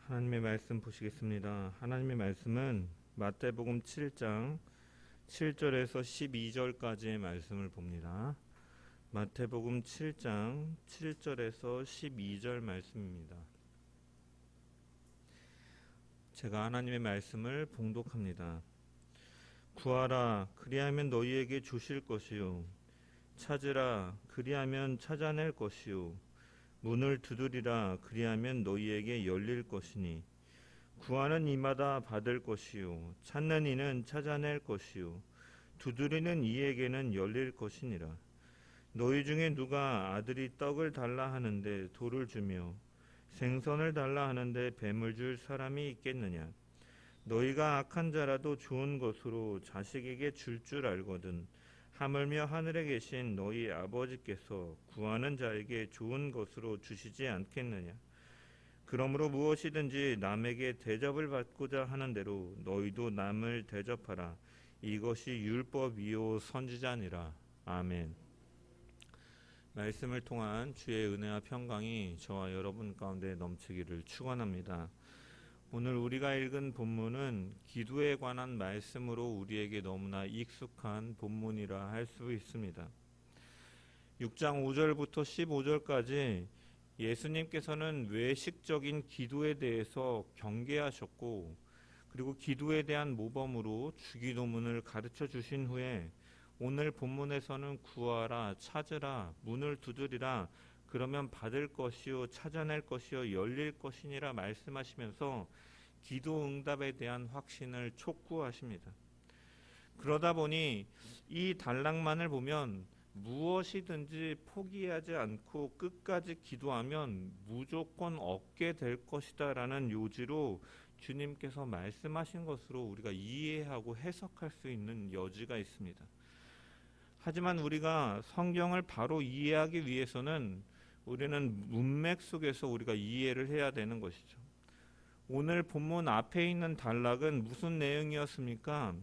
하나님의 말씀 보시겠습니다. 하나님의 말씀은 마태복음 7장 7절에서 12절까지의 말씀을 봅니다. 마태복음 7장 7절에서 12절 말씀입니다. 제가 하나님의 말씀을 봉독합니다. 구하라, 그리하면 너희에게 주실 것이요. 찾으라, 그리하면 찾아낼 것이요. 문을 두드리라, 그리하면 너희에게 열릴 것이니 구하는 이마다 받을 것이요 찾는 이는 찾아낼 것이요 두드리는 이에게는 열릴 것이니라. 너희 중에 누가 아들이 떡을 달라 하는데 돌을 주며 생선을 달라 하는데 뱀을 줄 사람이 있겠느냐? 너희가 악한 자라도 좋은 것으로 자식에게 줄 알거든 하물며 하늘에 계신 너희 아버지께서 구하는 자에게 좋은 것으로 주시지 않겠느냐? 그러므로 무엇이든지 남에게 대접을 받고자 하는 대로 너희도 남을 대접하라. 이것이 율법이요 선지자니라. 아멘. 말씀을 통한 주의 은혜와 평강이 저와 여러분 가운데 넘치기를 축원합니다. 오늘 우리가 읽은 본문은 기도에 관한 말씀으로 우리에게 너무나 익숙한 본문이라 할 수 있습니다. 6장 5절부터 15절까지 예수님께서는 외식적인 기도에 대해서 경계하셨고, 그리고 기도에 대한 모범으로 주기도문을 가르쳐 주신 후에 오늘 본문에서는 구하라, 찾으라, 문을 두드리라, 그러면 받을 것이요 찾아낼 것이요 열릴 것이니라 말씀하시면서 기도 응답에 대한 확신을 촉구하십니다. 그러다 보니 이 단락만을 보면 무엇이든지 포기하지 않고 끝까지 기도하면 무조건 얻게 될 것이다 라는 요지로 주님께서 말씀하신 것으로 우리가 이해하고 해석할 수 있는 여지가 있습니다. 하지만 우리가 성경을 바로 이해하기 위해서는 우리는 문맥 속에서 우리가 이해를 해야 되는 것이죠. 오늘 본문 앞에 있는 단락은 무슨 내용이었습니까?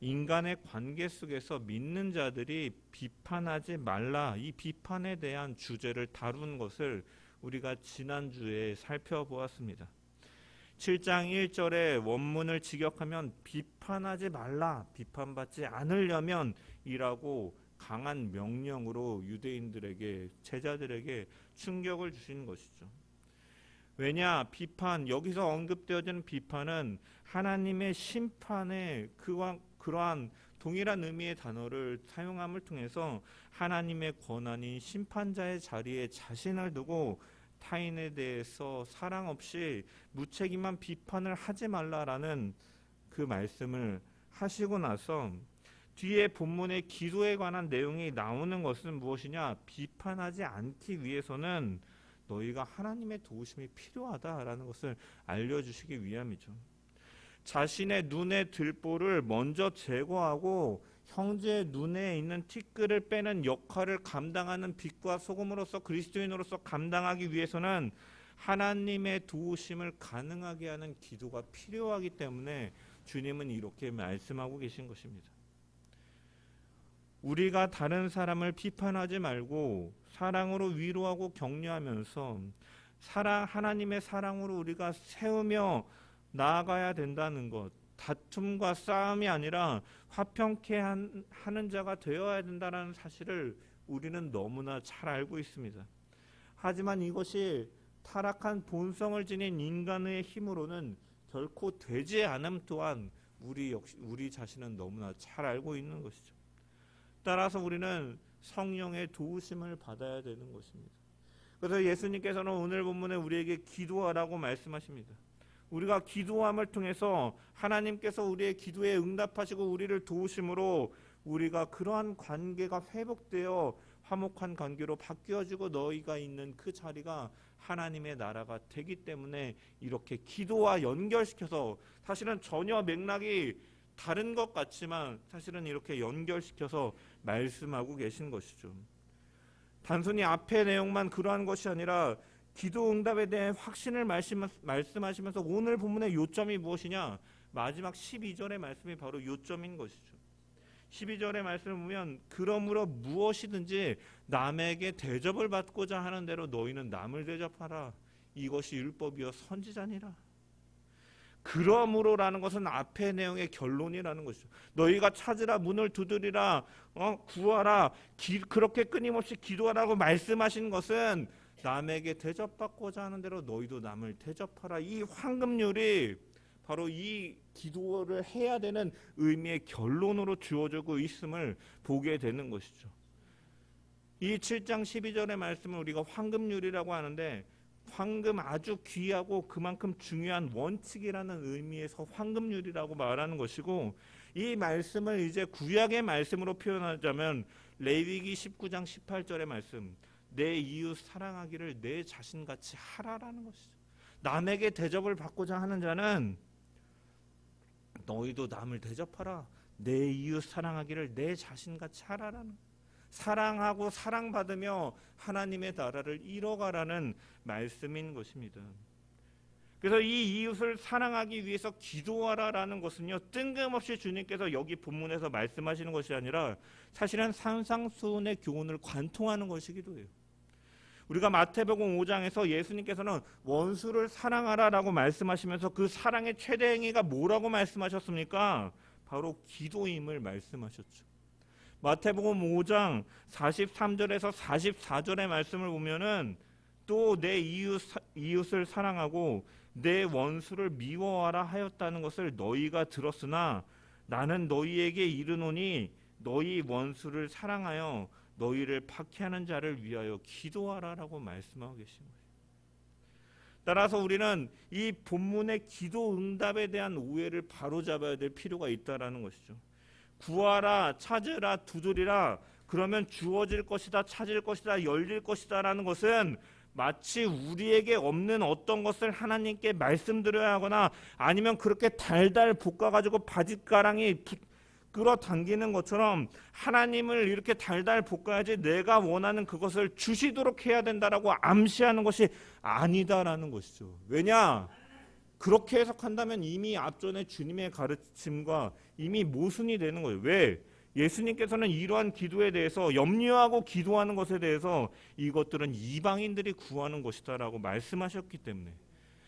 인간의 관계 속에서 믿는 자들이 비판하지 말라, 이 비판에 대한 주제를 다룬 것을 우리가 지난주에 살펴보았습니다. 7장 1절의 원문을 직역하면 비판하지 말라, 비판받지 않으려면 이라고 강한 명령으로 유대인들에게, 제자들에게 충격을 주신 것이죠. 왜냐, 비판, 여기서 언급되어지는 비판은 하나님의 심판의 그러한 동일한 의미의 단어를 사용함을 통해서 하나님의 권한인 심판자의 자리에 자신을 두고 타인에 대해서 사랑 없이 무책임한 비판을 하지 말라라는 그 말씀을 하시고 나서 뒤에 본문의 기도에 관한 내용이 나오는 것은 무엇이냐? 비판하지 않기 위해서는 너희가 하나님의 도우심이 필요하다라는 것을 알려주시기 위함이죠. 자신의 눈의 들보를 먼저 제거하고 형제의 눈에 있는 티끌을 빼는 역할을 감당하는 빛과 소금으로서 그리스도인으로서 감당하기 위해서는 하나님의 도우심을 가능하게 하는 기도가 필요하기 때문에 주님은 이렇게 말씀하고 계신 것입니다. 우리가 다른 사람을 비판하지 말고 사랑으로 위로하고 격려하면서 하나님의 사랑으로 우리가 세우며 나아가야 된다는 것, 다툼과 싸움이 아니라 화평케 하는 자가 되어야 된다는 사실을 우리는 너무나 잘 알고 있습니다. 하지만 이것이 타락한 본성을 지닌 인간의 힘으로는 결코 되지 않음 또한 우리 자신은 너무나 잘 알고 있는 것이죠. 따라서 우리는 성령의 도우심을 받아야 되는 것입니다. 그래서 예수님께서는 오늘 본문에 우리에게 기도하라고 말씀하십니다. 우리가 기도함을 통해서 하나님께서 우리의 기도에 응답하시고 우리를 도우심으로 우리가 그러한 관계가 회복되어 화목한 관계로 바뀌어지고 너희가 있는 그 자리가 하나님의 나라가 되기 때문에 이렇게 기도와 연결시켜서, 사실은 전혀 맥락이 다른 것 같지만 사실은 이렇게 연결시켜서 말씀하고 계신 것이죠. 단순히 앞의 내용만 그러한 것이 아니라 기도 응답에 대한 확신을 말씀하시면서 오늘 본문의 요점이 무엇이냐? 마지막 12절의 말씀이 바로 요점인 것이죠. 12절의 말씀을 보면 그러므로 무엇이든지 남에게 대접을 받고자 하는 대로 너희는 남을 대접하라. 이것이 율법이요 선지자니라. 그러므로라는 것은 앞의 내용의 결론이라는 것이죠. 너희가 찾으라, 문을 두드리라, 구하라, 그렇게 끊임없이 기도하라고 말씀하신 것은 남에게 대접받고자 하는 대로 너희도 남을 대접하라. 이 황금률이 바로 이 기도를 해야 되는 의미의 결론으로 주어지고 있음을 보게 되는 것이죠. 이 7장 12절의 말씀을 우리가 황금률이라고 하는데, 황금 아주 귀하고 그만큼 중요한 원칙이라는 의미에서 황금률이라고 말하는 것이고, 이 말씀을 이제 구약의 말씀으로 표현하자면 레위기 19장 18절의 말씀, 내 이웃 사랑하기를 내 자신같이 하라라는 것이죠. 남에게 대접을 받고자 하는 자는 너희도 남을 대접하라, 내 이웃 사랑하기를 내 자신같이 하라라는 거예요. 사랑하고 사랑받으며 하나님의 나라를 이뤄가라는 말씀인 것입니다. 그래서 이 이웃을 사랑하기 위해서 기도하라라는 것은요, 뜬금없이 주님께서 여기 본문에서 말씀하시는 것이 아니라 사실은 산상수훈의 교훈을 관통하는 것이기도 해요. 우리가 마태복음 5장에서 예수님께서는 원수를 사랑하라라고 말씀하시면서 그 사랑의 최대 행위가 뭐라고 말씀하셨습니까? 바로 기도임을 말씀하셨죠. 마태복음 5장 43절에서 44절의 말씀을 보면은 또 내 이웃을 사랑하고 내 원수를 미워하라 하였다는 것을 너희가 들었으나 나는 너희에게 이르노니 너희 원수를 사랑하여 너희를 박해하는 자를 위하여 기도하라라고 말씀하고 계신 거예요. 따라서 우리는 이 본문의 기도 응답에 대한 오해를 바로잡아야 될 필요가 있다라는 것이죠. 구하라, 찾으라, 두드리라, 그러면 주어질 것이다, 찾을 것이다, 열릴 것이다 라는 것은 마치 우리에게 없는 어떤 것을 하나님께 말씀드려야 하거나 아니면 그렇게 달달 볶아가지고 바짓가랑이 끌어당기는 것처럼 하나님을 이렇게 달달 볶아야지 내가 원하는 그것을 주시도록 해야 된다라고 암시하는 것이 아니다라는 것이죠. 왜냐? 그렇게 해석한다면 이미 앞전에 주님의 가르침과 이미 모순이 되는 거예요. 왜? 예수님께서는 이러한 기도에 대해서 염려하고 기도하는 것에 대해서 이것들은 이방인들이 구하는 것이다라고 말씀하셨기 때문에,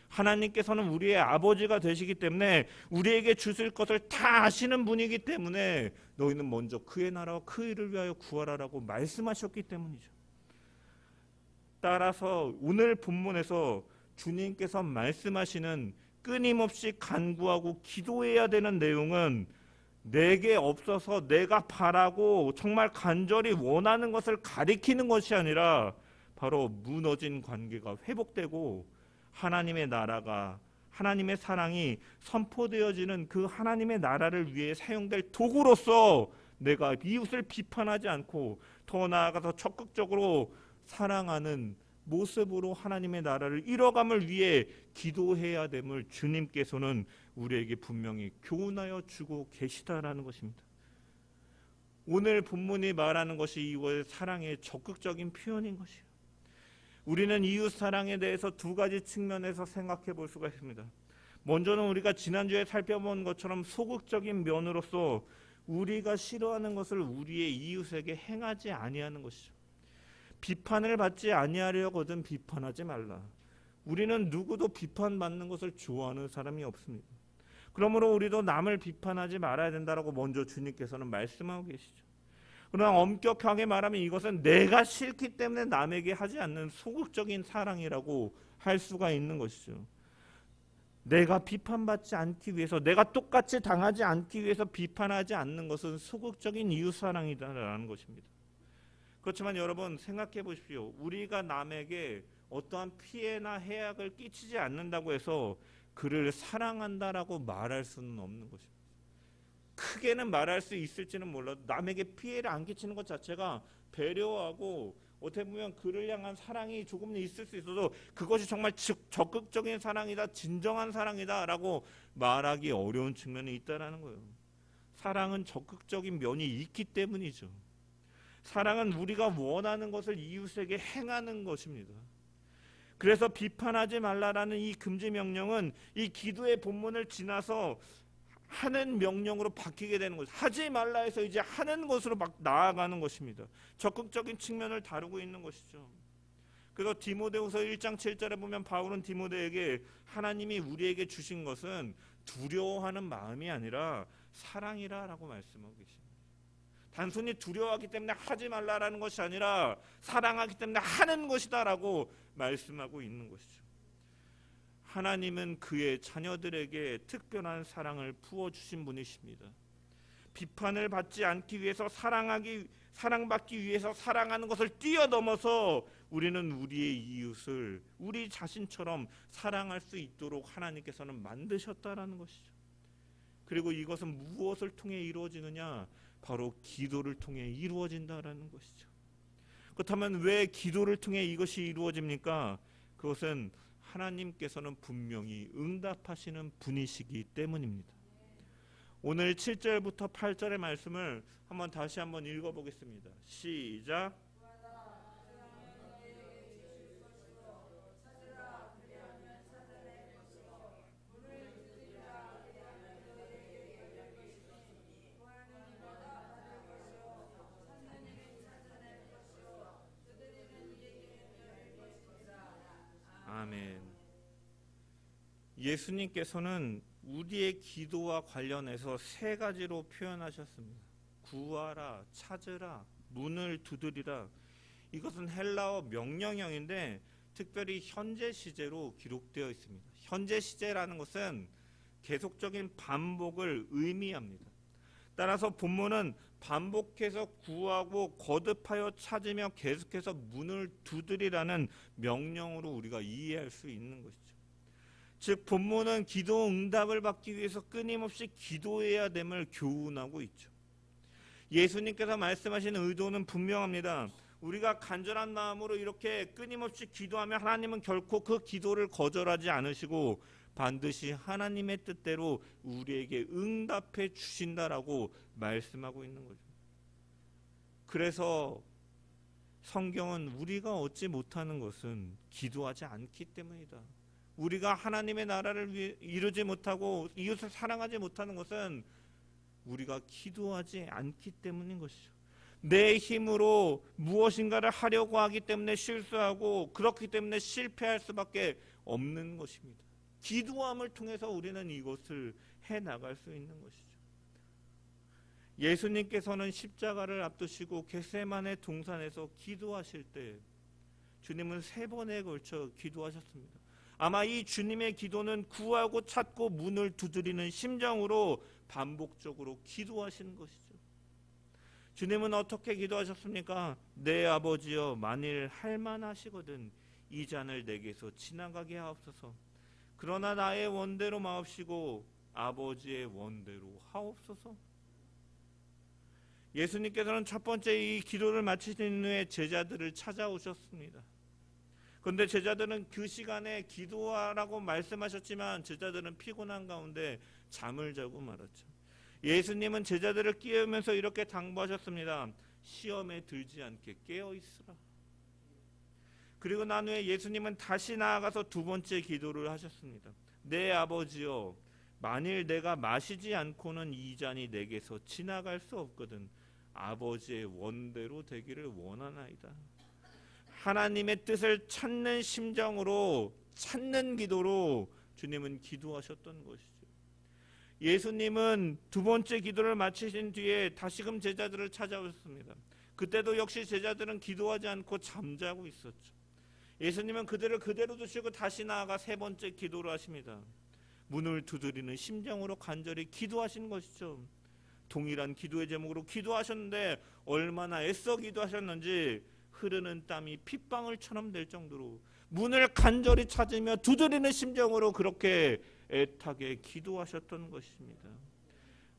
하나님께서는 우리의 아버지가 되시기 때문에 우리에게 주실 것을 다 아시는 분이기 때문에 너희는 먼저 그의 나라와 그 일을 위하여 구하라라고 말씀하셨기 때문이죠. 따라서 오늘 본문에서 주님께서 말씀하시는 끊임없이 간구하고 기도해야 되는 내용은 내게 없어서 내가 바라고 정말 간절히 원하는 것을 가리키는 것이 아니라 바로 무너진 관계가 회복되고 하나님의 나라가, 하나님의 사랑이 선포되어지는 그 하나님의 나라를 위해 사용될 도구로서 내가 이웃을 비판하지 않고 더 나아가서 적극적으로 사랑하는 모습으로 하나님의 나라를 이뤄감을 위해 기도해야 됨을 주님께서는 우리에게 분명히 교훈하여 주고 계시다라는 것입니다. 오늘 본문이 말하는 것이 이거의 사랑의 적극적인 표현인 것이에요. 우리는 이웃 사랑에 대해서 두 가지 측면에서 생각해 볼 수가 있습니다. 먼저는 우리가 지난주에 살펴본 것처럼 소극적인 면으로서 우리가 싫어하는 것을 우리의 이웃에게 행하지 아니하는 것이죠. 비판을 받지 아니하려거든 비판하지 말라. 우리는 누구도 비판받는 것을 좋아하는 사람이 없습니다. 그러므로 우리도 남을 비판하지 말아야 된다라고 먼저 주님께서는 말씀하고 계시죠. 그러나 엄격하게 말하면 이것은 내가 싫기 때문에 남에게 하지 않는 소극적인 사랑이라고 할 수가 있는 것이죠. 내가 비판받지 않기 위해서, 내가 똑같이 당하지 않기 위해서 비판하지 않는 것은 소극적인 이웃사랑이다라는 것입니다. 그렇지만 여러분 생각해 보십시오. 우리가 남에게 어떠한 피해나 해악을 끼치지 않는다고 해서 그를 사랑한다라고 말할 수는 없는 것입니다. 크게는 말할 수 있을지는 몰라도 남에게 피해를 안 끼치는 것 자체가 배려하고 어떻게 보면 그를 향한 사랑이 조금 있을 수 있어도 그것이 정말 적극적인 사랑이다, 진정한 사랑이다라고 말하기 어려운 측면이 있다라는 거예요. 사랑은 적극적인 면이 있기 때문이죠. 사랑은 우리가 원하는 것을 이웃에게 행하는 것입니다. 그래서 비판하지 말라라는 이 금지 명령은 이 기도의 본문을 지나서 하는 명령으로 바뀌게 되는 것이죠. 하지 말라 해서 이제 하는 것으로 막 나아가는 것입니다. 적극적인 측면을 다루고 있는 것이죠. 그래서 디모데후서 1장 7절에 보면 바울은 디모데에게 하나님이 우리에게 주신 것은 두려워하는 마음이 아니라 사랑이라라고 말씀하고 계십니다. 단순히 두려워하기 때문에 하지 말라라는 것이 아니라 사랑하기 때문에 하는 것이다라고 말씀하고 있는 것이죠. 하나님은 그의 자녀들에게 특별한 사랑을 부어주신 분이십니다. 비판을 받지 않기 위해서 사랑받기 위해서 사랑하는 것을 뛰어넘어서 우리는 우리의 이웃을 우리 자신처럼 사랑할 수 있도록 하나님께서는 만드셨다라는 것이죠. 그리고 이것은 무엇을 통해 이루어지느냐? 바로 기도를 통해 이루어진다라는 것이죠. 그렇다면 왜 기도를 통해 이것이 이루어집니까? 그것은 하나님께서는 분명히 응답하시는 분이시기 때문입니다. 오늘 7절부터 8절의 말씀을 다시 한번 읽어보겠습니다. 시작. 아멘. 예수님께서는 우리의 기도와 관련해서 세 가지로 표현하셨습니다. 구하라, 찾으라, 문을 두드리라. 이것은 헬라어 명령형인데 특별히 현재 시제로 기록되어 있습니다. 현재 시제라는 것은 계속적인 반복을 의미합니다. 따라서 본문은 반복해서 구하고 거듭하여 찾으며 계속해서 문을 두드리라는 명령으로 우리가 이해할 수 있는 것이죠. 즉 본문은 기도 응답을 받기 위해서 끊임없이 기도해야 됨을 교훈하고 있죠. 예수님께서 말씀하시는 의도는 분명합니다. 우리가 간절한 마음으로 이렇게 끊임없이 기도하면 하나님은 결코 그 기도를 거절하지 않으시고 반드시 하나님의 뜻대로 우리에게 응답해 주신다라고 말씀하고 있는 거죠. 그래서 성경은 우리가 얻지 못하는 것은 기도하지 않기 때문이다. 우리가 하나님의 나라를 이루지 못하고 이웃을 사랑하지 못하는 것은 우리가 기도하지 않기 때문인 것이죠. 내 힘으로 무엇인가를 하려고 하기 때문에 실수하고 그렇기 때문에 실패할 수밖에 없는 것입니다. 기도함을 통해서 우리는 이것을 해나갈 수 있는 것이죠. 예수님께서는 십자가를 앞두시고 겟세마네 동산에서 기도하실 때 주님은 3번에 걸쳐 기도하셨습니다. 아마 이 주님의 기도는 구하고 찾고 문을 두드리는 심정으로 반복적으로 기도하시는 것이죠. 주님은 어떻게 기도하셨습니까? 내 아버지여, 만일 할만하시거든 이 잔을 내게서 지나가게 하옵소서. 그러나 나의 원대로 마옵시고 아버지의 원대로 하옵소서. 예수님께서는 첫 번째 이 기도를 마치신 후에 제자들을 찾아오셨습니다. 그런데 제자들은 그 시간에 기도하라고 말씀하셨지만 제자들은 피곤한 가운데 잠을 자고 말았죠. 예수님은 제자들을 깨우면서 이렇게 당부하셨습니다. 시험에 들지 않게 깨어 있으라. 그리고 난 후에 예수님은 다시 나아가서 2번째 기도를 하셨습니다. 내 아버지여, 만일 내가 마시지 않고는 이 잔이 내게서 지나갈 수 없거든 아버지의 원대로 되기를 원하나이다. 하나님의 뜻을 찾는 심정으로, 찾는 기도로 주님은 기도하셨던 것이죠. 예수님은 2번째 기도를 마치신 뒤에 다시금 제자들을 찾아오셨습니다. 그때도 역시 제자들은 기도하지 않고 잠자고 있었죠. 예수님은 그들을 그대로 두시고 다시 나아가 3번째 기도를 하십니다. 문을 두드리는 심정으로 간절히 기도하신 것이죠. 동일한 기도의 제목으로 기도하셨는데 얼마나 애써 기도하셨는지 흐르는 땀이 핏방울처럼 될 정도로 문을 간절히 찾으며 두드리는 심정으로 그렇게 애타게 기도하셨던 것입니다.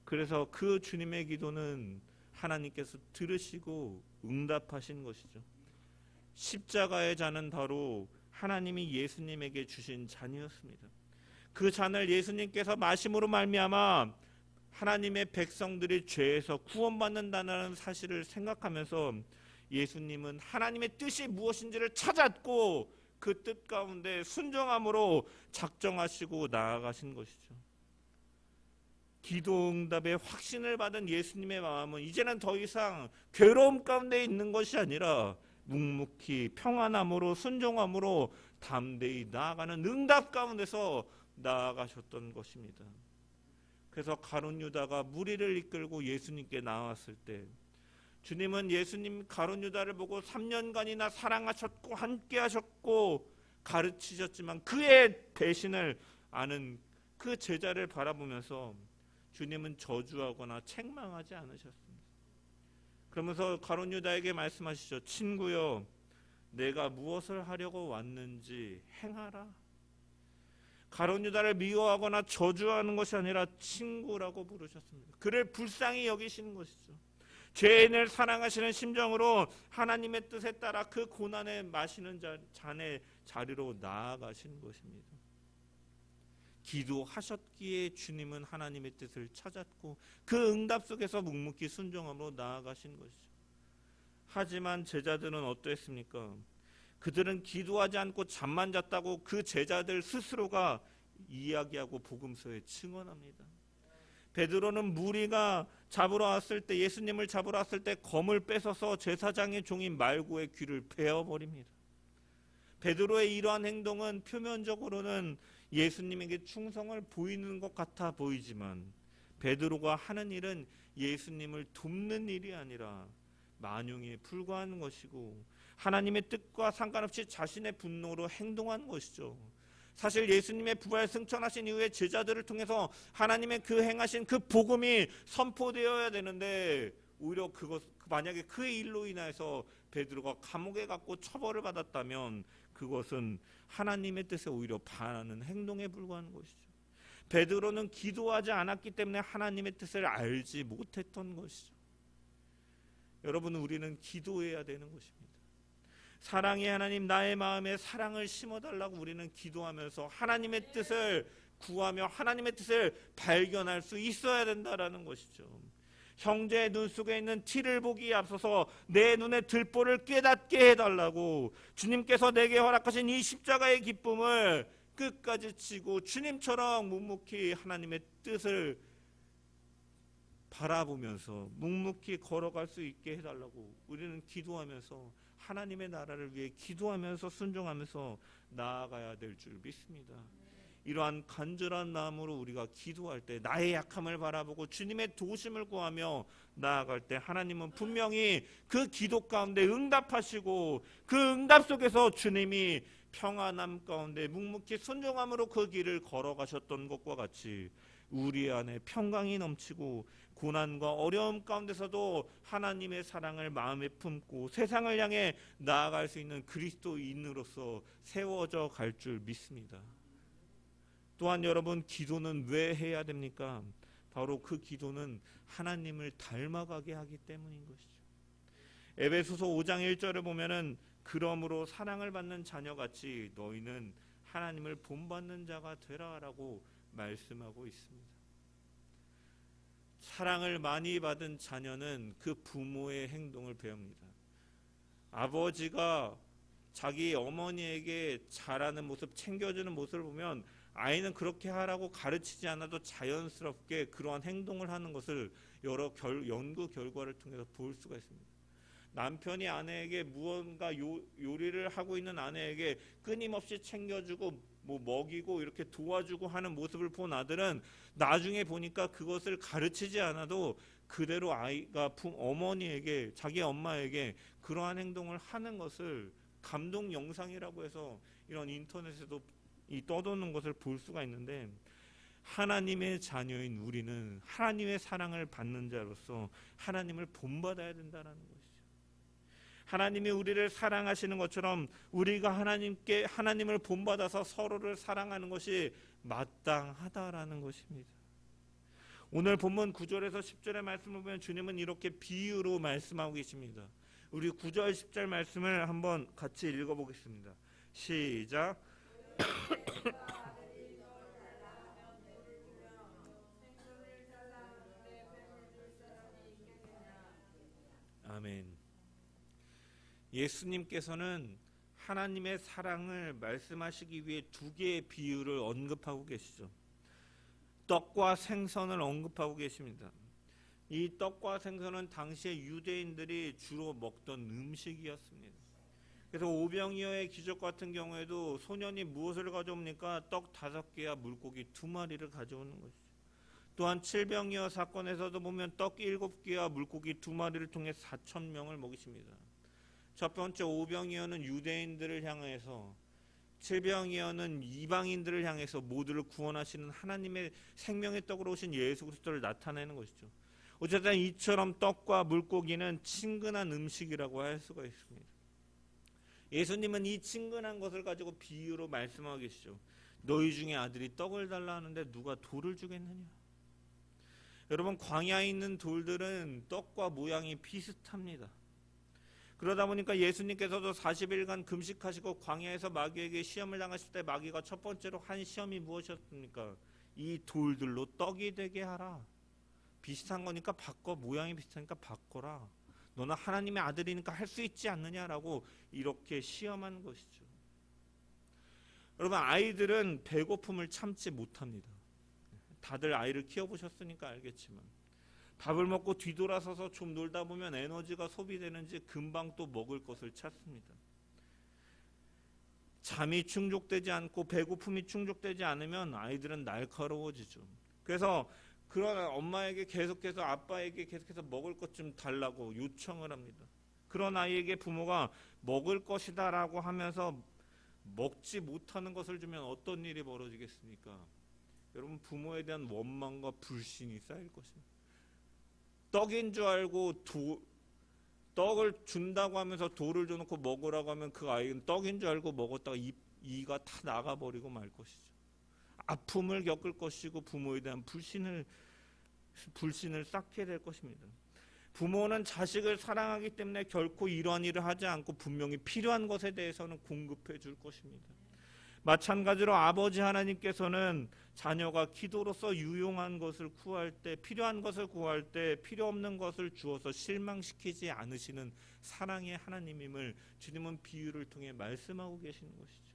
그래서 그 주님의 기도는 하나님께서 들으시고 응답하신 것이죠. 십자가의 잔은 바로 하나님이 예수님에게 주신 잔이었습니다. 그 잔을 예수님께서 마심으로 말미암아 하나님의 백성들이 죄에서 구원받는다는 사실을 생각하면서 예수님은 하나님의 뜻이 무엇인지를 찾았고 그 뜻 가운데 순종함으로 작정하시고 나아가신 것이죠. 기도 응답의 확신을 받은 예수님의 마음은 이제는 더 이상 괴로움 가운데 있는 것이 아니라 묵묵히 평안함으로 순종함으로 담대히 나아가는 응답 가운데서 나아가셨던 것입니다. 그래서 가룟 유다가 무리를 이끌고 예수님께 나왔을 때 주님은 예수님 가룟 유다를 보고 3년간이나 사랑하셨고 함께하셨고 가르치셨지만 그의 배신을 아는 그 제자를 바라보면서 주님은 저주하거나 책망하지 않으셨습니다. 그러면서 가룟 유다에게 말씀하시죠. 친구여, 내가 무엇을 하려고 왔는지 행하라. 가룟 유다를 미워하거나 저주하는 것이 아니라 친구라고 부르셨습니다. 그를 불쌍히 여기시는 것이죠. 죄인을 사랑하시는 심정으로 하나님의 뜻에 따라 그 고난에 마시는 잔의 자리로 나아가신 것입니다. 기도하셨기에 주님은 하나님의 뜻을 찾았고 그 응답 속에서 묵묵히 순종함으로 나아가신 것이죠. 하지만 제자들은 어떠했습니까? 그들은 기도하지 않고 잠만 잤다고 그 제자들 스스로가 이야기하고 복음서에 증언합니다. 베드로는 무리가 잡으러 왔을 때, 예수님을 잡으러 왔을 때 검을 뺏어서 제사장의 종인 말고의 귀를 베어버립니다. 베드로의 이러한 행동은 표면적으로는 예수님에게 충성을 보이는 것 같아 보이지만 베드로가 하는 일은 예수님을 돕는 일이 아니라 만용에 불과한 것이고 하나님의 뜻과 상관없이 자신의 분노로 행동한 것이죠. 사실 예수님의 부활 승천하신 이후에 제자들을 통해서 하나님의 그 행하신 그 복음이 선포되어야 되는데 오히려 만약에 그의 일로 인해서 베드로가 감옥에 갔고 처벌을 받았다면 그것은 하나님의 뜻에 오히려 반하는 행동에 불과한 것이죠. 베드로는 기도하지 않았기 때문에 하나님의 뜻을 알지 못했던 것이죠. 여러분, 우리는 기도해야 되는 것입니다. 사랑의 하나님, 나의 마음에 사랑을 심어달라고 우리는 기도하면서 하나님의 뜻을 구하며 하나님의 뜻을 발견할 수 있어야 된다라는 것이죠. 형제의 눈 속에 있는 티를 보기에 앞서서 내 눈의 들보를 깨닫게 해달라고 주님께서 내게 허락하신 이 십자가의 기쁨을 끝까지 지고 주님처럼 묵묵히 하나님의 뜻을 바라보면서 묵묵히 걸어갈 수 있게 해달라고 우리는 기도하면서 하나님의 나라를 위해 기도하면서 순종하면서 나아가야 될 줄 믿습니다. 이러한 간절한 마음으로 우리가 기도할 때 나의 약함을 바라보고 주님의 도우심을 구하며 나아갈 때 하나님은 분명히 그 기도 가운데 응답하시고 그 응답 속에서 주님이 평안함 가운데 묵묵히 순종함으로 그 길을 걸어가셨던 것과 같이 우리 안에 평강이 넘치고 고난과 어려움 가운데서도 하나님의 사랑을 마음에 품고 세상을 향해 나아갈 수 있는 그리스도인으로서 세워져 갈 줄 믿습니다. 또한 여러분, 기도는 왜 해야 됩니까? 바로 그 기도는 하나님을 닮아가게 하기 때문인 것이죠. 에베소서 5장 1절을 보면은 그러므로 사랑을 받는 자녀같이 너희는 하나님을 본받는 자가 되라라고 말씀하고 있습니다. 사랑을 많이 받은 자녀는 그 부모의 행동을 배웁니다. 아버지가 자기 어머니에게 잘하는 모습, 챙겨주는 모습을 보면 아이는 그렇게 하라고 가르치지 않아도 자연스럽게 그러한 행동을 하는 것을 여러 연구 결과를 통해서 볼 수가 있습니다. 남편이 아내에게 무언가 요리를 하고 있는 아내에게 끊임없이 챙겨주고 먹이고 이렇게 도와주고 하는 모습을 본 아들은 나중에 보니까 그것을 가르치지 않아도 그대로 아이가 어머니에게, 자기 엄마에게 그러한 행동을 하는 것을 감동 영상이라고 해서 이런 인터넷에도 떠도는 것을 볼 수가 있는데, 하나님의 자녀인 우리는 하나님의 사랑을 받는 자로서 하나님을 본받아야 된다는 것이죠. 하나님이 우리를 사랑하시는 것처럼 우리가 하나님을 본받아서 서로를 사랑하는 것이 마땅하다라는 것입니다. 오늘 본문 9절에서 10절의 말씀을 보면 주님은 이렇게 비유로 말씀하고 계십니다. 우리 9절 10절 말씀을 한번 같이 읽어보겠습니다. 시작. 아멘. 예수님께서는 하나님의 사랑을 말씀하시기 위해 두 개의 비유를 언급하고 계시죠. 떡과 생선을 언급하고 계십니다. 이 떡과 생선은 당시에 유대인들이 주로 먹던 음식이었습니다. 그래서 오병이어의 기적 같은 경우에도 소년이 무엇을 가져옵니까? 떡 5개와 물고기 2마리를 가져오는 것이죠. 또한 칠병이어 사건에서도 보면 떡 7개와 물고기 2마리를 통해 4,000명을 먹이십니다. 첫 번째 오병이어는 유대인들을 향해서, 칠병이어는 이방인들을 향해서 모두를 구원하시는 하나님의 생명의 떡으로 오신 예수 그리스도를 나타내는 것이죠. 어쨌든 이처럼 떡과 물고기는 친근한 음식이라고 할 수가 있습니다. 예수님은 이 친근한 것을 가지고 비유로 말씀하고 계시죠. 너희 중에 아들이 떡을 달라 하는데 누가 돌을 주겠느냐. 여러분, 광야에 있는 돌들은 떡과 모양이 비슷합니다. 그러다 보니까 예수님께서도 40일간 금식하시고 광야에서 마귀에게 시험을 당하실 때 마귀가 첫 번째로 한 시험이 무엇이었습니까? 이 돌들로 떡이 되게 하라. 비슷한 거니까 바꿔, 모양이 비슷하니까 바꿔라. 너는 하나님의 아들이니까 할 수 있지 않느냐라고 이렇게 시험하는 것이죠. 여러분, 아이들은 배고픔을 참지 못합니다. 다들 아이를 키워보셨으니까 알겠지만 밥을 먹고 뒤돌아서서 좀 놀다 보면 에너지가 소비되는지 금방 또 먹을 것을 찾습니다. 잠이 충족되지 않고 배고픔이 충족되지 않으면 아이들은 날카로워지죠. 그래서 그런 엄마에게 계속해서, 아빠에게 계속해서 먹을 것 좀 달라고 요청을 합니다. 그런 아이에게 부모가 먹을 것이다 라고 하면서 먹지 못하는 것을 주면 어떤 일이 벌어지겠습니까? 여러분, 부모에 대한 원망과 불신이 쌓일 것입니다. 떡인 줄 알고 떡을 준다고 하면서 돌을 줘놓고 먹으라고 하면 그 아이는 떡인 줄 알고 먹었다가 이가 다 나가버리고 말 것이죠. 아픔을 겪을 것이고 부모에 대한 불신을 쌓게 될 것입니다. 부모는 자식을 사랑하기 때문에 결코 이러한 일을 하지 않고 분명히 필요한 것에 대해서는 공급해 줄 것입니다. 마찬가지로 아버지 하나님께서는 자녀가 기도로서 유용한 것을 구할 때, 필요한 것을 구할 때 필요 없는 것을 주어서 실망시키지 않으시는 사랑의 하나님임을 주님은 비유를 통해 말씀하고 계시는 것이죠.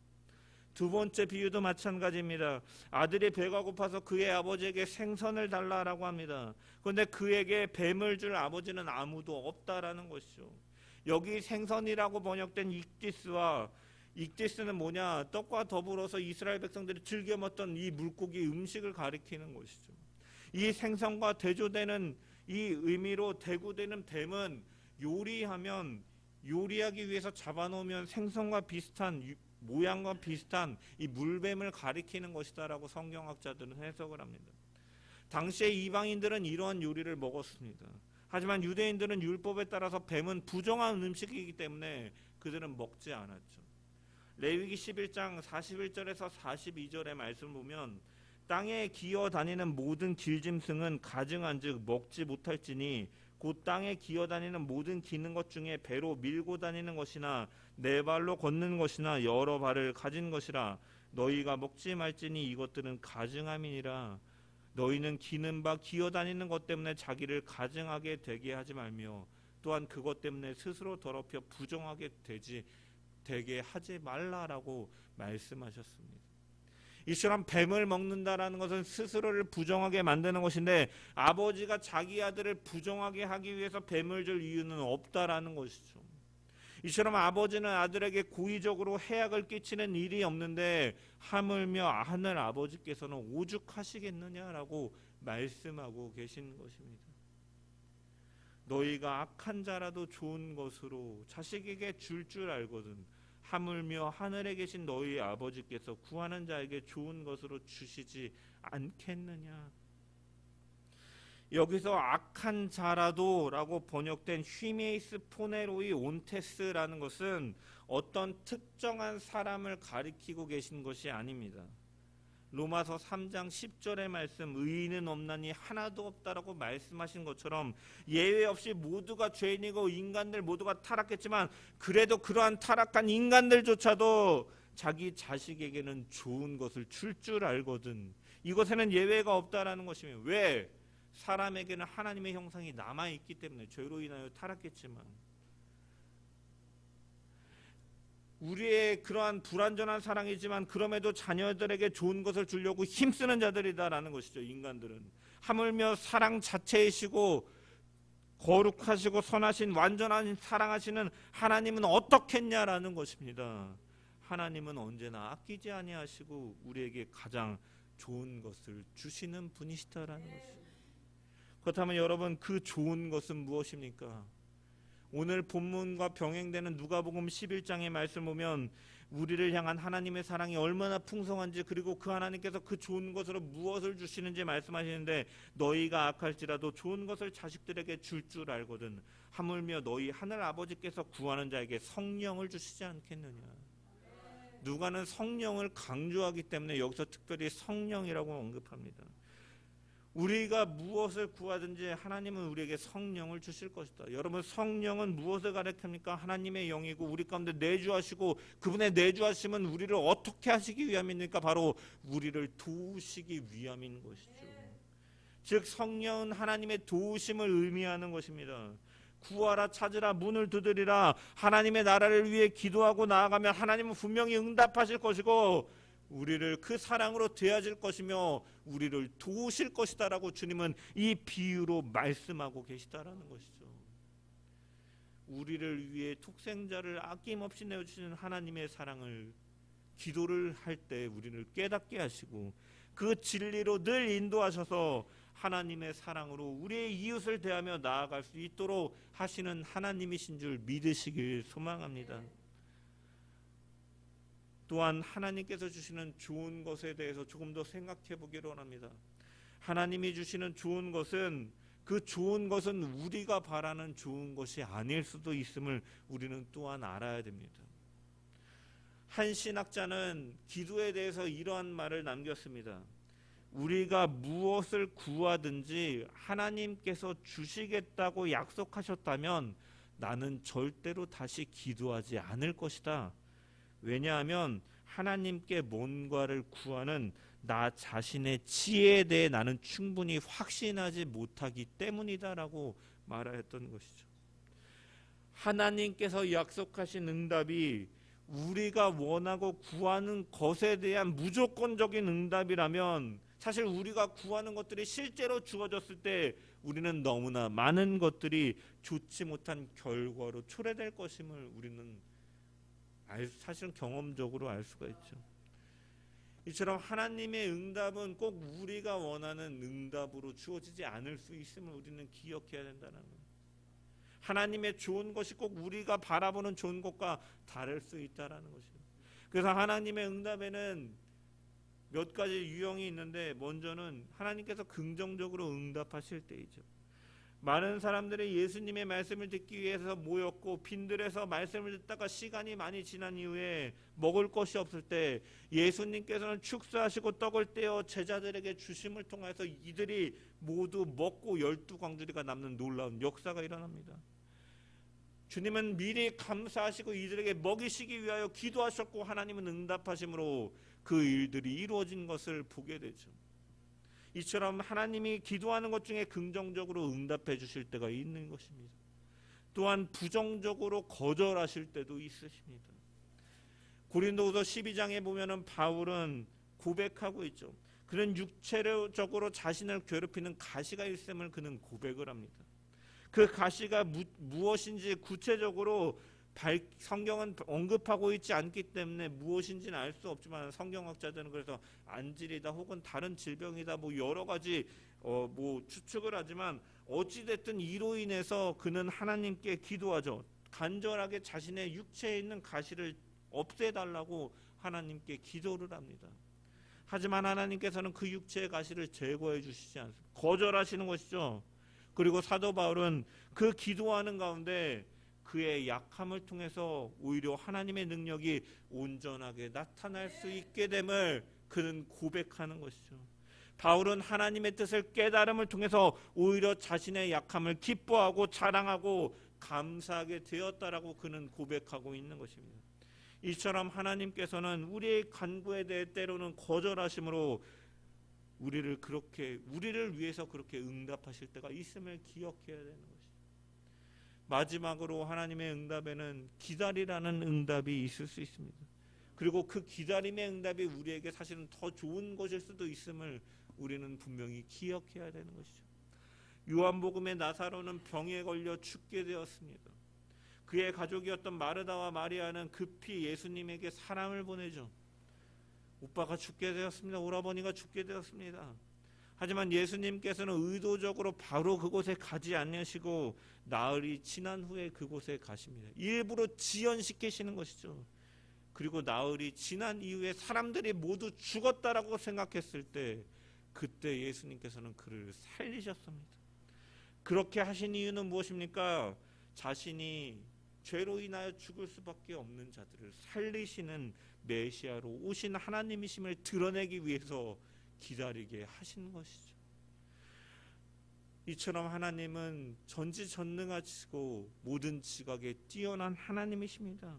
두 번째 비유도 마찬가지입니다. 아들이 배가 고파서 그의 아버지에게 생선을 달라라고 합니다. 그런데 그에게 뱀을 줄 아버지는 아무도 없다라는 것이죠. 여기 생선이라고 번역된 익디스는 뭐냐? 떡과 더불어서 이스라엘 백성들이 즐겨 먹던 이 물고기 음식을 가리키는 것이죠. 이 생선과 대조되는 이 의미로 대구되는 뱀은 요리하기 위해서 잡아놓으면 생선과 비슷한 모양과 비슷한 이 물뱀을 가리키는 것이다라고 성경학자들은 해석을 합니다. 당시에 이방인들은 이러한 요리를 먹었습니다. 하지만 유대인들은 율법에 따라서 뱀은 부정한 음식이기 때문에 그들은 먹지 않았죠. 레위기 11장 41절에서 42절의 말씀을 보면 땅에 기어 다니는 모든 길짐승은 가증한즉 먹지 못할지니 곧 땅에 기어 다니는 모든 기는 것 중에 배로 밀고 다니는 것이나 네 발로 걷는 것이나 여러 발을 가진 것이라 너희가 먹지 말지니 이것들은 가증함이니라. 너희는 기는 바 기어 다니는 것 때문에 자기를 가증하게 되게 하지 말며 또한 그것 때문에 스스로 더럽혀 부정하게 되게 하지 말라라고 말씀하셨습니다. 이처럼 뱀을 먹는다라는 것은 스스로를 부정하게 만드는 것인데 아버지가 자기 아들을 부정하게 하기 위해서 뱀을 줄 이유는 없다라는 것이죠. 이처럼 아버지는 아들에게 고의적으로 해악을 끼치는 일이 없는데 하물며 하늘 아버지께서는 오죽하시겠느냐라고 말씀하고 계신 것입니다. 너희가 악한 자라도 좋은 것으로 자식에게 줄 알거든 하물며 하늘에 계신 너희 아버지께서 구하는 자에게 좋은 것으로 주시지 않겠느냐. 여기서 악한 자라도 라고 번역된 휘메이스 포네로이 온테스라는 것은 어떤 특정한 사람을 가리키고 계신 것이 아닙니다. 로마서 3장 10절의 말씀 의인은 없나니 하나도 없다라고 말씀하신 것처럼 예외 없이 모두가 죄인이고 인간들 모두가 타락했지만 그래도 그러한 타락한 인간들조차도 자기 자식에게는 좋은 것을 줄 알거든. 이것에는 예외가 없다라는 것이며 왜? 사람에게는 하나님의 형상이 남아있기 때문에 죄로 인하여 타락했지만 우리의 그러한 불완전한 사랑이지만 그럼에도 자녀들에게 좋은 것을 주려고 힘쓰는 자들이다라는 것이죠. 인간들은 하물며 사랑 자체이시고 거룩하시고 선하신 완전한 사랑하시는 하나님은 어떻겠냐라는 것입니다. 하나님은 언제나 아끼지 아니하시고 우리에게 가장 좋은 것을 주시는 분이시다라는 것입니다. 그렇다면 여러분, 그 좋은 것은 무엇입니까? 오늘 본문과 병행되는 누가복음 11장의 말씀 보면 우리를 향한 하나님의 사랑이 얼마나 풍성한지, 그리고 그 하나님께서 그 좋은 것으로 무엇을 주시는지 말씀하시는데, 너희가 악할지라도 좋은 것을 자식들에게 줄 줄 알거든 하물며 너희 하늘 아버지께서 구하는 자에게 성령을 주시지 않겠느냐. 누가는 성령을 강조하기 때문에 여기서 특별히 성령이라고 언급합니다. 우리가 무엇을 구하든지 하나님은 우리에게 성령을 주실 것이다. 여러분, 성령은 무엇을 가리킵니까? 하나님의 영이고 우리 가운데 내주하시고, 그분의 내주하심은 우리를 어떻게 하시기 위함입니까? 바로 우리를 도우시기 위함인 것이죠. 즉 성령은 하나님의 도우심을 의미하는 것입니다. 구하라, 찾으라, 문을 두드리라. 하나님의 나라를 위해 기도하고 나아가면 하나님은 분명히 응답하실 것이고 우리를 그 사랑으로 대하실 것이며 우리를 도우실 것이다라고 주님은 이 비유로 말씀하고 계시다라는 것이죠. 우리를 위해 독생자를 아낌없이 내어주시는 하나님의 사랑을 기도를 할 때 우리를 깨닫게 하시고 그 진리로 늘 인도하셔서 하나님의 사랑으로 우리의 이웃을 대하며 나아갈 수 있도록 하시는 하나님이신 줄 믿으시길 소망합니다. 또한 하나님께서 주시는 좋은 것에 대해서 조금 더 생각해 보기를 원합니다. 하나님이 주시는 좋은 것은, 그 좋은 것은 우리가 바라는 좋은 것이 아닐 수도 있음을 우리는 또한 알아야 됩니다. 한 신학자는 기도에 대해서 이러한 말을 남겼습니다. 우리가 무엇을 구하든지 하나님께서 주시겠다고 약속하셨다면 나는 절대로 다시 기도하지 않을 것이다. 왜냐하면 하나님께 뭔가를 구하는 나 자신의 지혜에 대해 나는 충분히 확신하지 못하기 때문이다라고 말하였던 것이죠. 하나님께서 약속하신 응답이 우리가 원하고 구하는 것에 대한 무조건적인 응답이라면, 사실 우리가 구하는 것들이 실제로 주어졌을 때 우리는 너무나 많은 것들이 좋지 못한 결과로 초래될 것임을 우리는 사실은 경험적으로 알 수가 있죠. 이처럼 하나님의 응답은 꼭 우리가 원하는 응답으로 주어지지 않을 수 있음을 우리는 기억해야 된다는 거예요. 하나님의 좋은 것이 꼭 우리가 바라보는 좋은 것과 다를 수 있다는 것이에요. 그래서 하나님의 응답에는 몇 가지 유형이 있는데, 먼저는 하나님께서 긍정적으로 응답하실 때이죠. 많은 사람들이 예수님의 말씀을 듣기 위해서 모였고 빈들에서 말씀을 듣다가 시간이 많이 지난 이후에 먹을 것이 없을 때 예수님께서는 축사하시고 떡을 떼어 제자들에게 주심을 통해서 이들이 모두 먹고 12광주리가 남는 놀라운 역사가 일어납니다. 주님은 미리 감사하시고 이들에게 먹이시기 위하여 기도하셨고 하나님은 응답하심으로 그 일들이 이루어진 것을 보게 되죠. 이처럼 하나님이 기도하는 것 중에 긍정적으로 응답해 주실 때가 있는 것입니다. 또한 부정적으로 거절하실 때도 있으십니다. 고린도후서 12장에 보면은 바울은 고백하고 있죠. 그는 육체적으로 자신을 괴롭히는 가시가 있음을 그는 고백을 합니다. 그 가시가 무엇인지 구체적으로 성경은 언급하고 있지 않기 때문에 무엇인지는 알 수 없지만, 성경학자들은 그래서 안질이다 혹은 다른 질병이다 뭐 여러 가지 뭐 추측을 하지만, 어찌 됐든 이로 인해서 그는 하나님께 기도하죠. 간절하게 자신의 육체에 있는 가시를 없애달라고 하나님께 기도를 합니다. 하지만 하나님께서는 그 육체의 가시를 제거해 주시지 않습니다. 거절하시는 것이죠. 그리고 사도 바울은 그 기도하는 가운데 그의 약함을 통해서 오히려 하나님의 능력이 온전하게 나타날 수 있게 됨을 그는 고백하는 것이죠. 바울은 하나님의 뜻을 깨달음을 통해서 오히려 자신의 약함을 기뻐하고 자랑하고 감사하게 되었다라고 그는 고백하고 있는 것입니다. 이처럼 하나님께서는 우리의 간구에 대해 때로는 거절하심으로 우리를 위해서 그렇게 응답하실 때가 있음을 기억해야 되는 것입니다. 마지막으로 하나님의 응답에는 기다리라는 응답이 있을 수 있습니다. 그리고 그 기다림의 응답이 우리에게 사실은 더 좋은 것일 수도 있음을 우리는 분명히 기억해야 되는 것이죠. 요한복음의 나사로는 병에 걸려 죽게 되었습니다. 그의 가족이었던 마르다와 마리아는 급히 예수님에게 사랑을 보내죠. 오빠가 죽게 되었습니다. 오라버니가 죽게 되었습니다. 하지만 예수님께서는 의도적으로 바로 그곳에 가지 않으시고 나흘이 지난 후에 그곳에 가십니다. 일부러 지연시키시는 것이죠. 그리고 나흘이 지난 이후에 사람들이 모두 죽었다라고 생각했을 때 그때 예수님께서는 그를 살리셨습니다. 그렇게 하신 이유는 무엇입니까? 자신이 죄로 인하여 죽을 수밖에 없는 자들을 살리시는 메시아로 오신 하나님이심을 드러내기 위해서 기다리게 하신 것이죠. 이처럼 하나님은 전지전능하시고 모든 지각에 뛰어난 하나님이십니다.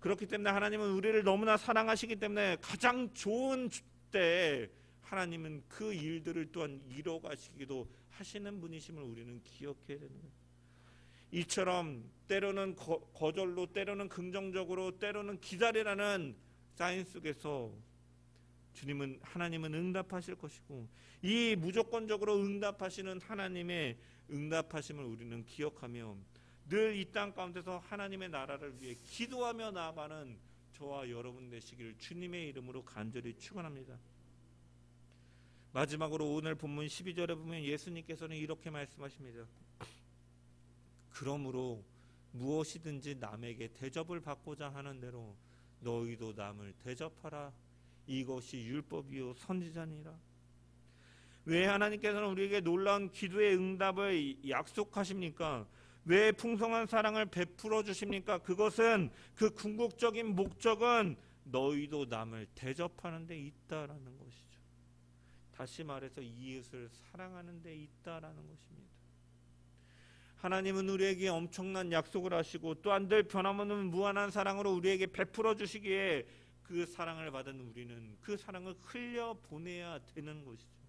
그렇기 때문에 하나님은 우리를 너무나 사랑하시기 때문에 가장 좋은 때 하나님은 그 일들을 또한 이뤄가시기도 하시는 분이심을 우리는 기억해야 되는 거예요. 이처럼 때로는 거절로, 때로는 긍정적으로, 때로는 기다리라는 사인 속에서 하나님은 응답하실 것이고, 이 무조건적으로 응답하시는 하나님의 응답하심을 우리는 기억하며 늘 이 땅 가운데서 하나님의 나라를 위해 기도하며 나아가는 저와 여러분 되시기를 주님의 이름으로 간절히 축원합니다. 마지막으로 오늘 본문 12절에 보면 예수님께서는 이렇게 말씀하십니다. 그러므로 무엇이든지 남에게 대접을 받고자 하는 대로 너희도 남을 대접하라. 이것이 율법이요 선지자니라. 왜 하나님께서는 우리에게 놀라운 기도의 응답을 약속하십니까? 왜 풍성한 사랑을 베풀어 주십니까? 그것은 그 궁극적인 목적은 너희도 남을 대접하는 데 있다라는 것이죠. 다시 말해서 이웃을 사랑하는 데 있다라는 것입니다. 하나님은 우리에게 엄청난 약속을 하시고 또한 늘 변함없는 무한한 사랑으로 우리에게 베풀어 주시기에 그 사랑을 받은 우리는 그 사랑을 흘려보내야 되는 것이죠.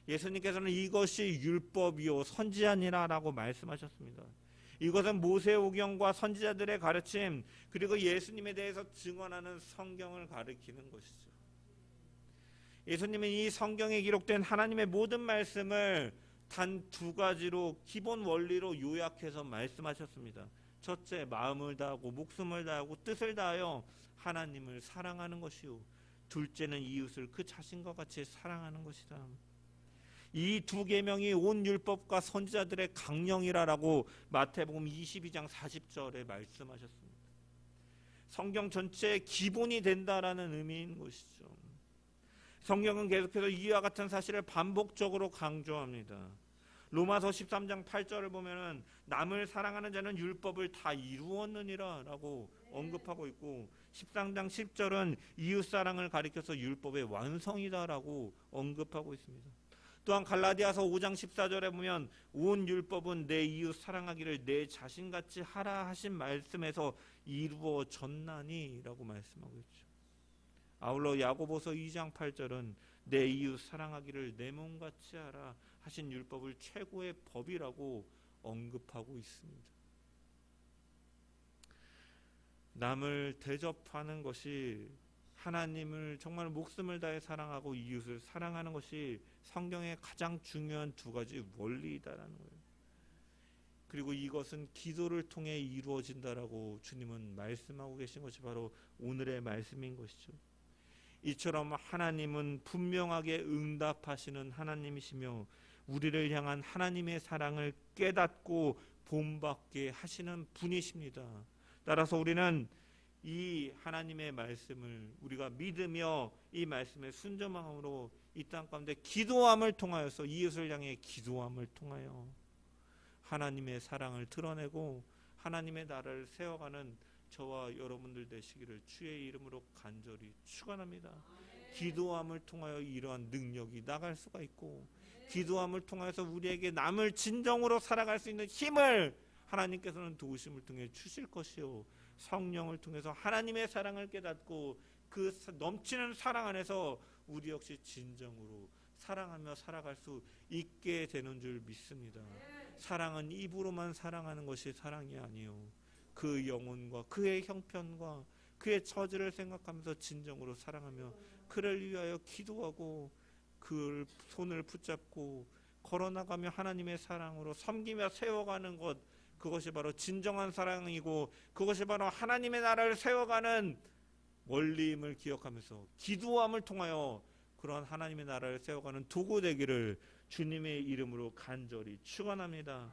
예수님께서는 이것이 율법이요 선지자니라라고 말씀하셨습니다. 이것은 모세오경과 선지자들의 가르침 그리고 예수님에 대해서 증언하는 성경을 가리키는 것이죠. 예수님은 이 성경에 기록된 하나님의 모든 말씀을 단 두 가지로 기본 원리로 요약해서 말씀하셨습니다. 첫째, 마음을 다하고 목숨을 다하고 뜻을 다하여 하나님을 사랑하는 것이요, 둘째는 이웃을 그 자신과 같이 사랑하는 것이다. 이 두 계명이 온 율법과 선지자들의 강령이라라고 마태복음 22장 40절에 말씀하셨습니다. 성경 전체의 기본이 된다라는 의미인 것이죠. 성경은 계속해서 이와 같은 사실을 반복적으로 강조합니다. 로마서 13장 8절을 보면은 남을 사랑하는 자는 율법을 다 이루었느니라 라고 언급하고 있고, 13장 10절은 이웃사랑을 가리켜서 율법의 완성이다 라고 언급하고 있습니다. 또한 갈라디아서 5장 14절에 보면 온 율법은 내 이웃 사랑하기를 내 자신같이 하라 하신 말씀에서 이루어졌나니 라고 말씀하고 있죠. 아울러 야고보서 2장 8절은 내 이웃 사랑하기를 내 몸같이 하라 하신 율법을 최고의 법이라고 언급하고 있습니다. 남을 대접하는 것이, 하나님을 정말 목숨을 다해 사랑하고 이웃을 사랑하는 것이 성경의 가장 중요한 두 가지 원리이다라는 거예요. 그리고 이것은 기도를 통해 이루어진다라고 주님은 말씀하고 계신 것이 바로 오늘의 말씀인 것이죠. 이처럼 하나님은 분명하게 응답하시는 하나님이시며 우리를 향한 하나님의 사랑을 깨닫고 본받게 하시는 분이십니다. 따라서 우리는 이 하나님의 말씀을 우리가 믿으며 이 말씀에 순종함으로 이 땅 가운데 기도함을 통하여서 이웃을 향해 기도함을 통하여 하나님의 사랑을 드러내고 하나님의 나라를 세워가는 저와 여러분들 되시기를 주의 이름으로 간절히 축원합니다. 기도함을 통하여 이러한 능력이 나갈 수가 있고, 기도함을 통해서 우리에게 남을 진정으로 살아갈 수 있는 힘을 하나님께서는 도우심을 통해 주실 것이요, 성령을 통해서 하나님의 사랑을 깨닫고 그 넘치는 사랑 안에서 우리 역시 진정으로 사랑하며 살아갈 수 있게 되는 줄 믿습니다. 사랑은 입으로만 사랑하는 것이 사랑이 아니요, 그 영혼과 그의 형편과 그의 처지를 생각하면서 진정으로 사랑하며 그를 위하여 기도하고 그를 손을 붙잡고 걸어나가며 하나님의 사랑으로 섬기며 세워가는 것, 그것이 바로 진정한 사랑이고 그것이 바로 하나님의 나라를 세워가는 원리임을 기억하면서 기도함을 통하여 그러한 하나님의 나라를 세워가는 도구 되기를 주님의 이름으로 간절히 축원합니다.